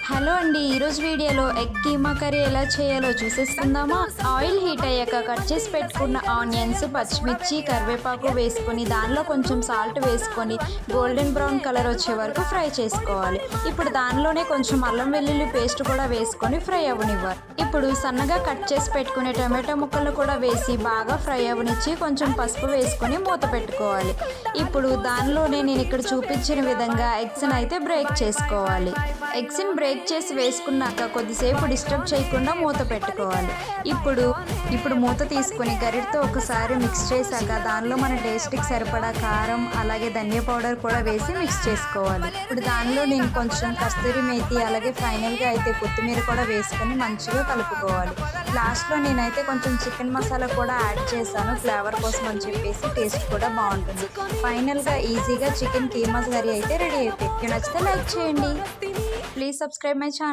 Hello అండి, ఈరోజు వీడియోలో ఎగ్ కీమా కర్రీ ఎలా చేయాలో చూసేస్తుందామా. ఆయిల్ హీట్ అయ్యాక కట్ చేసి పెట్టుకున్న ఆనియన్స్, పచ్చిమిర్చి, కరివేపాకు వేసుకొని దానిలో కొంచెం సాల్ట్ వేసుకొని గోల్డెన్ బ్రౌన్ కలర్ వచ్చే వరకు ఫ్రై చేసుకోవాలి. ఇప్పుడు దానిలోనే కొంచెం అల్లం వెల్లుల్లి పేస్ట్ కూడా వేసుకొని ఫ్రై అవ్వనివ్వాలి. ఇప్పుడు సన్నగా కట్ చేసి పెట్టుకునే టమాటో ముక్కలు కూడా వేసి బాగా ఫ్రై అవ్వనిచ్చి కొంచెం పసుపు వేసుకొని మూత పెట్టుకోవాలి. ఇప్పుడు దానిలోనే నేను ఇక్కడ చూపించిన విధంగా ఎగ్స్ని అయితే బ్రేక్ చేసుకోవాలి. ఎగ్స్ని బ్రేక్ చేసి వేసుకున్నాక కొద్దిసేపు డిస్టర్బ్ చేయకుండా మూత పెట్టుకోవాలి. ఇప్పుడు మూత తీసుకొని గరిటతో ఒకసారి మిక్స్ చేశాక దానిలో మన టేస్ట్కి సరిపడా కారం అలాగే ధనియా పౌడర్ కూడా వేసి మిక్స్ చేసుకోవాలి. ఇప్పుడు దానిలో నేను కొంచెం కస్తూరి మేతి అలాగే ఫైనల్గా అయితే కొత్తిమీర కూడా వేసుకొని మంచిగా కలుపుకోవాలి. లాస్ట్లో నేనైతే కొంచెం చికెన్ మసాలా కూడా యాడ్ చేశాను ఫ్లేవర్ కోసం అని చెప్పేసి, టేస్ట్ కూడా బాగుంటుంది. ఫైనల్గా ఈజీగా చికెన్ కీమా కర్రీ అయితే రెడీ అయిపోయింది. నచ్చితే లైక్ చేయండి. Please subscribe my channel.